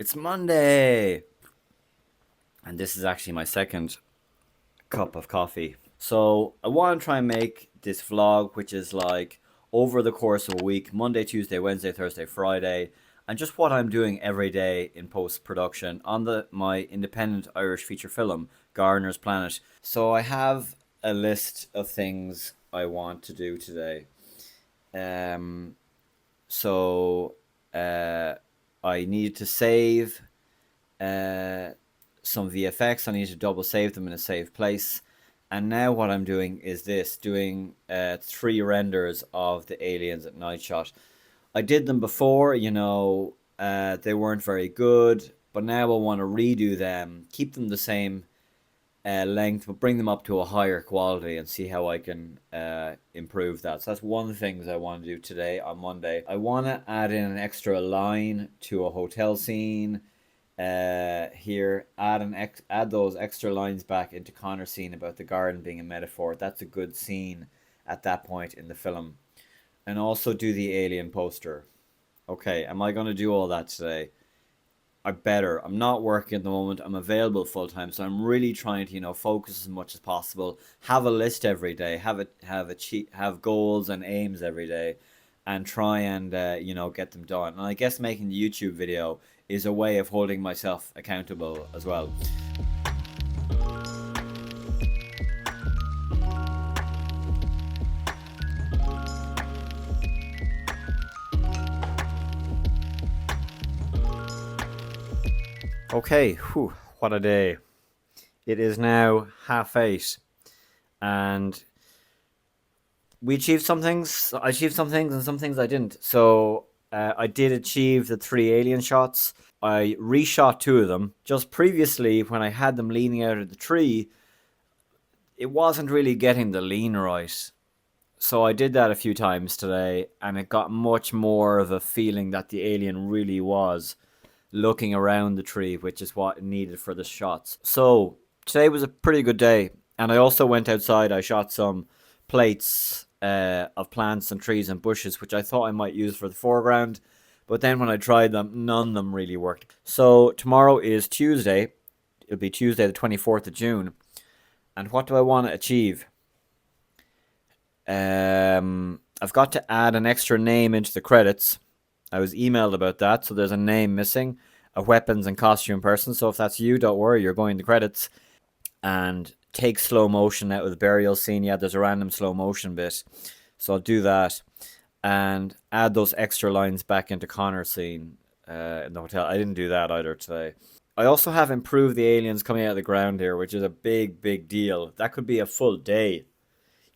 It's Monday, and this is actually my second cup of coffee. So I want to try and make this vlog, which is like over the course of a week, Monday, Tuesday, Wednesday, Thursday, Friday, and just what I'm doing every day in post production on my independent Irish feature film, Gardener's Planet. So I have a list of things I want to do today. Um, so uh, I need to save uh, some VFX. I need to double save them in a safe place. And now what I'm doing is doing three renders of the aliens at night shot. I did them before, they weren't very good, but now I want to redo them, keep them the same length, but bring them up to a higher quality and see how I can improve that. So that's one of the things I want to do today on Monday. I want to add in an extra line to a hotel scene here. Add those extra lines back into Connor's scene about the garden being a metaphor. That's a good scene at that point in the film. And also do the alien poster. Okay, am I going to do all that today? I better. I'm not working at the moment. I'm available full time, so I'm really trying to, focus as much as possible. Have a list every day. Have goals and aims every day, and try and get them done. And I guess making the YouTube video is a way of holding myself accountable as well. Okay, whew, what a day. It is now 8:30, and we achieved some things. I achieved some things, and some things I didn't. So I did achieve the three alien shots. I reshot two of them. Just previously, when I had them leaning out of the tree, it wasn't really getting the lean right. So I did that a few times today, and it got much more of a feeling that the alien really was looking around the tree, which is what it needed for the shots. So today was a pretty good day, and I also went outside. I shot some plates of plants and trees and bushes, which I thought I might use for the foreground, but then when I tried them, none of them really worked. So tomorrow is Tuesday. It'll be Tuesday the 24th of June. And what do I want to achieve? I've got to add an extra name into the credits. I was emailed about that, so there's a name missing, a weapons and costume person. So if that's you, don't worry, you're going to credits. And take slow motion out of the burial scene. Yeah, there's a random slow motion bit, so I'll do that and add those extra lines back into Connor's scene in the hotel. I didn't do that either today. I also have improved the aliens coming out of the ground here, which is a big deal. That could be a full day.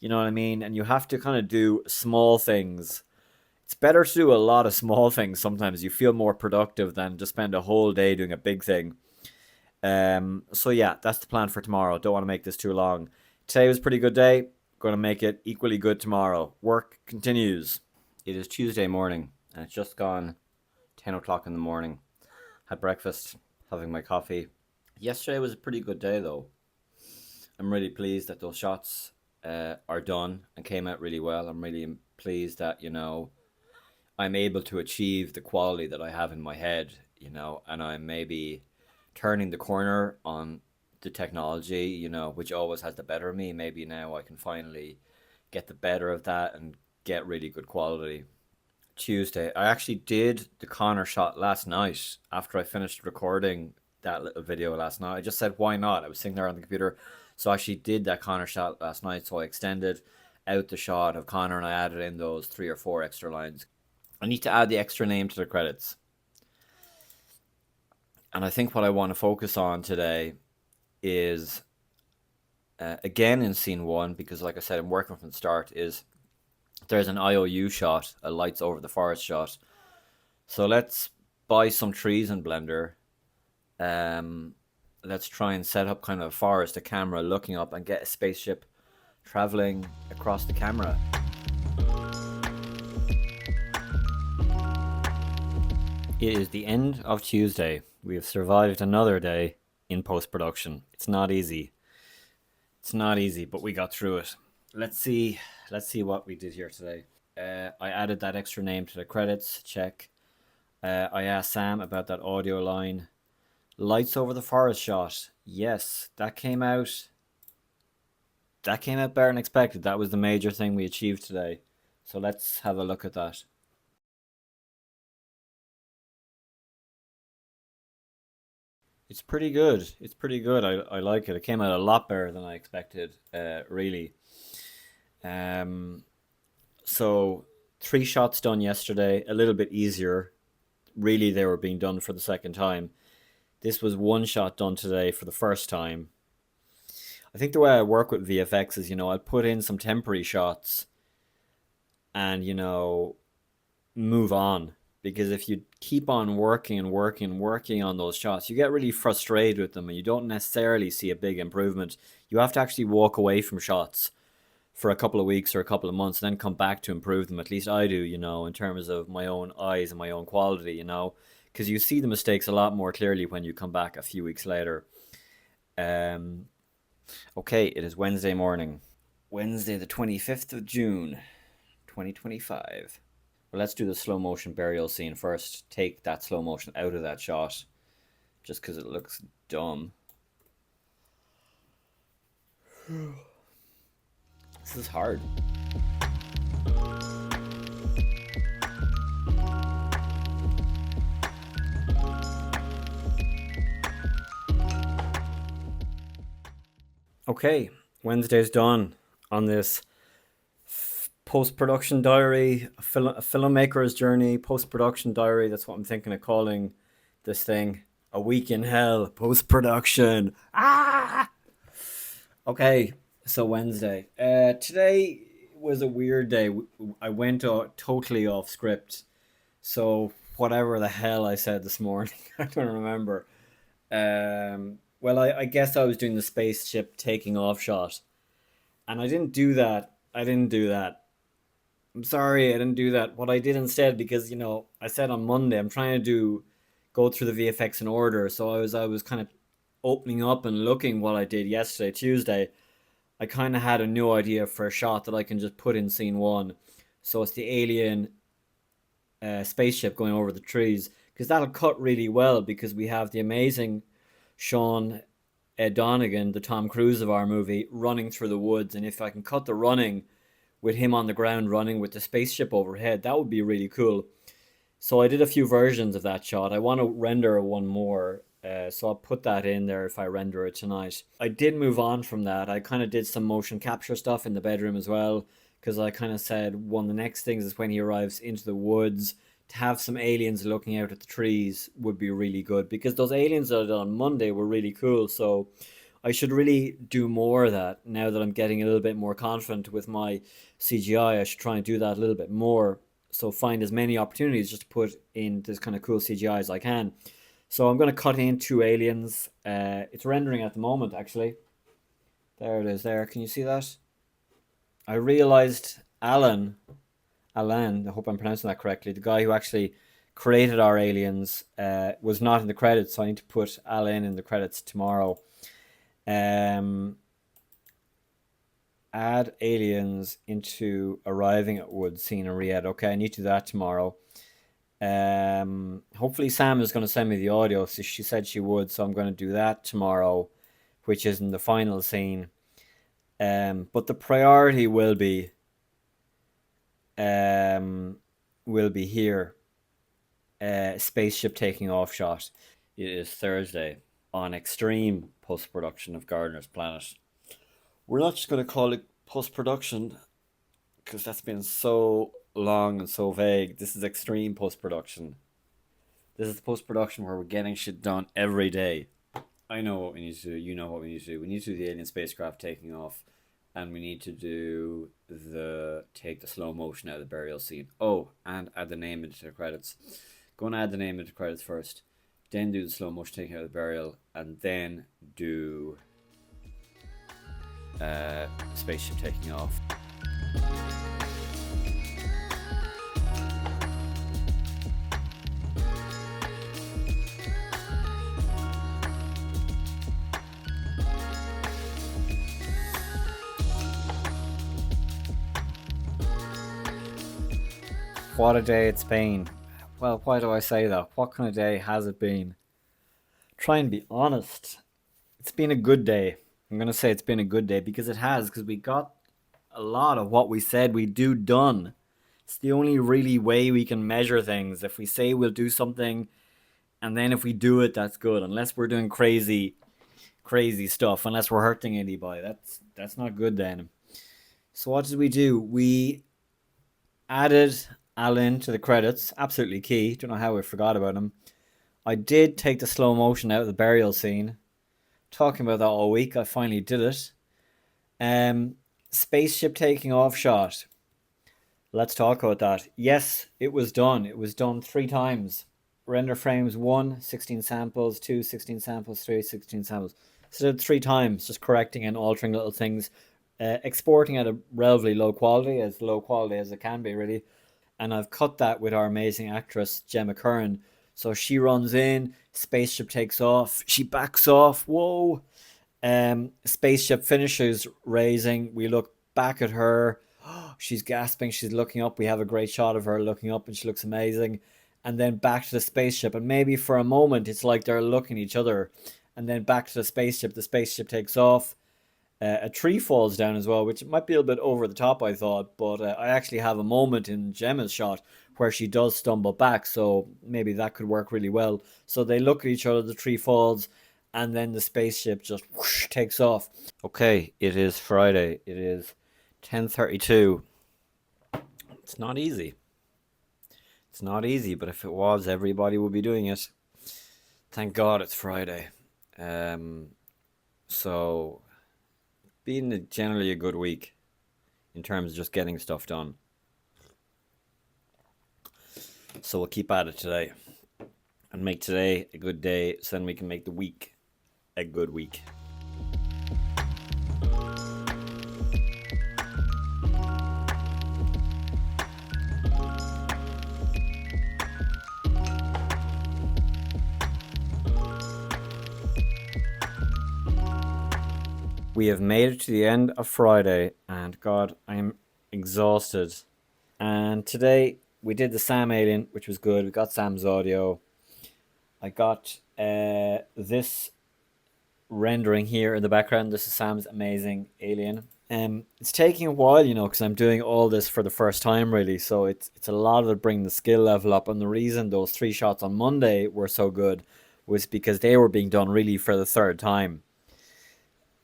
You know what I mean? And you have to kind of do small things. It's better to do a lot of small things sometimes. You feel more productive than to spend a whole day doing a big thing. So yeah, that's the plan for tomorrow. Don't want to make this too long. Today was a pretty good day. Going to make it equally good tomorrow. Work continues. It is Tuesday morning, and it's just gone 10 o'clock in the morning. Had breakfast, having my coffee. Yesterday was a pretty good day though. I'm really pleased that those shots are done and came out really well. I'm really pleased that, I'm able to achieve the quality that I have in my head, and I'm maybe turning the corner on the technology, which always has the better of me. Maybe now I can finally get the better of that and get really good quality. Tuesday, I actually did the Connor shot last night after I finished recording that little video last night. I just said, why not? I was sitting there on the computer. So I actually did that Connor shot last night. So I extended out the shot of Connor and I added in those 3 or 4 extra lines. I need to add the extra name to the credits. And I think what I want to focus on today is, again in scene one, because like I said, I'm working from the start, is there's an IOU shot, a lights over the forest shot. So let's buy some trees in Blender. Let's try and set up kind of a forest, a camera looking up, and get a spaceship traveling across the camera. It is the end of Tuesday. We have survived another day in post-production. It's not easy. It's not easy, but we got through it. Let's see what we did here today. I added that extra name to the credits. Check. I asked Sam about that audio line. Lights over the forest shot. Yes, that came out. That came out better than expected. That was the major thing we achieved today. So let's have a look at that. It's pretty good. It's pretty good. I like it. It came out a lot better than I expected, really. Um, so 3 shots done yesterday, a little bit easier. Really, they were being done for the second time. This was 1 shot done today for the first time. I think the way I work with VFX is, I'll put in some temporary shots and, move on. Because if you keep on working and working and working on those shots, you get really frustrated with them and you don't necessarily see a big improvement. You have to actually walk away from shots for a couple of weeks or a couple of months and then come back to improve them. At least I do, in terms of my own eyes and my own quality, because you see the mistakes a lot more clearly when you come back a few weeks later. Um, okay, it is Wednesday morning. Wednesday, the 25th of June, 2025. Well, let's do the slow motion burial scene first. Take that slow motion out of that shot just because it looks dumb. This is hard. Okay, Wednesday's done on this post-production diary, a filmmaker's journey, post-production diary. That's what I'm thinking of calling this thing. A week in hell, post-production. Ah! Okay, so Wednesday. Today was a weird day. I went totally off script. So whatever the hell I said this morning, I don't remember. Well, I guess I was doing the spaceship taking off shot, and I didn't do that. I didn't do that. I'm sorry, I didn't do that. What I did instead, because I said on Monday, I'm trying to go through the VFX in order. So I was kind of opening up and looking what I did yesterday, Tuesday. I kind of had a new idea for a shot that I can just put in scene one. So it's the alien spaceship going over the trees, because that'll cut really well because we have the amazing Sean Donegan, the Tom Cruise of our movie, running through the woods. And if I can cut the running with him on the ground running with the spaceship overhead, that would be really cool. So I did a few versions of that shot. I want to render one more, so I'll put that in there if I render it tonight. I did move on from that. I kind of did some motion capture stuff in the bedroom as well, because I kind of said one of the next things is when he arrives into the woods, to have some aliens looking out at the trees would be really good, because those aliens that I did on Monday were really cool. So I should really do more of that now that I'm getting a little bit more confident with my CGI. I should try and do that a little bit more. So find as many opportunities just to put in this kind of cool CGI as I can. So I'm going to cut in 2 aliens. It's rendering at the moment, actually. There it is there. Can you see that? I realized Alan, I hope I'm pronouncing that correctly, the guy who actually created our aliens, was not in the credits. So I need to put Alan in the credits tomorrow. Add aliens into arriving at woods scene and re-add. Okay, I need to do that tomorrow. Hopefully Sam is going to send me the audio. So she said she would, so I'm going to do that tomorrow, which is in the final scene. But the priority will be here. Spaceship taking off shot. It is Thursday on extreme post-production of Gardener's Planet. We're not just going to call it post-production because that's been so long and so vague. This is extreme post-production. This is the post-production where we're getting shit done every day. I know what we need to do. You know what we need to do. We need to do the alien spacecraft taking off, and we need to do take the slow motion out of the burial scene. Oh, and add the name into the credits. Go and add the name into the credits first. Then do the slow motion taking out of the burial, and then do spaceship taking off. What a day it's been. Well, why do I say that? What kind of day has it been? Try and be honest. It's been a good day. I'm going to say it's been a good day because it has, because we got a lot of what we said we do done. It's the only really way we can measure things. If we say we'll do something and then if we do it, that's good. Unless we're doing crazy stuff, unless we're hurting anybody, that's not good then. So what did we do? We added Alan to the credits. Absolutely key. Don't know how we forgot about him. I did take the slow motion out of the burial scene. Talking about that all week. I finally did it. Um, Spaceship taking off shot. Let's talk about that. Yes, it was done. It was done 3 times. Render frames 1, 16 samples, 2, 16 samples, 3, 16 samples. So did 3 times, just correcting and altering little things. Exporting at a relatively low quality, as low quality as it can be, really. And I've cut that with our amazing actress, Gemma Curran. So she runs in, spaceship takes off, she backs off, whoa. Spaceship finishes raising. We look back at her. She's gasping. She's looking up. We have a great shot of her looking up, and she looks amazing. And then back to the spaceship. And maybe for a moment, it's like they're looking at each other. And then back to the spaceship. The spaceship takes off. A tree falls down as well, which might be a little bit over the top, I thought. But I actually have a moment in Gemma's shot where she does stumble back. So maybe that could work really well. So they look at each other. The tree falls and then the spaceship just whoosh, takes off. Okay, it is Friday. It is 10:32. It's not easy. It's not easy, but if it was, everybody would be doing it. Thank God it's Friday. Um, so, being generally a good week in terms of just getting stuff done. So we'll keep at it today and make today a good day so then we can make the week a good week. We have made it to the end of Friday, and God, I'm exhausted. And today we did the Sam Alien, which was good. We got Sam's audio. I got this rendering here in the background. This is Sam's amazing Alien. It's taking a while, because I'm doing all this for the first time, really. So it's a lot of it bringing the skill level up. And the reason those 3 shots on Monday were so good was because they were being done really for the third time.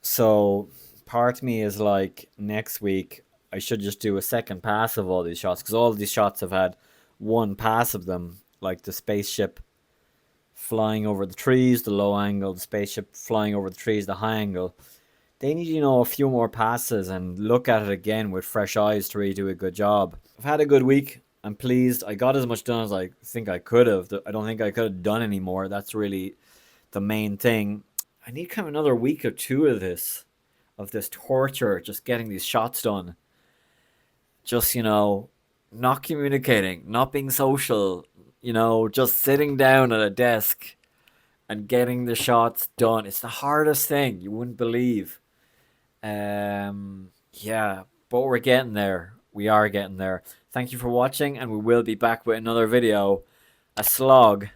So part of me is like, next week I should just do a second pass of all these shots, because all of these shots have had one pass of them, like the spaceship flying over the trees, the low angle, the spaceship flying over the trees, the high angle. They need, a few more passes and look at it again with fresh eyes to really do a good job. I've had a good week. I'm pleased. I got as much done as I think I could have. I don't think I could have done any more. That's really the main thing. I need kind of another week or two of this torture, just getting these shots done. Just, not communicating, not being social, just sitting down at a desk and getting the shots done. It's the hardest thing, you wouldn't believe. Yeah, but we're getting there. We are getting there. Thank you for watching, and we will be back with another video. A slog.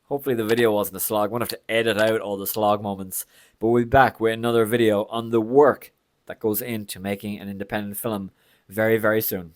Hopefully the video wasn't a slog. I won't have to edit out all the slog moments. But we'll be back with another video on the work that goes into making an independent film very, very soon.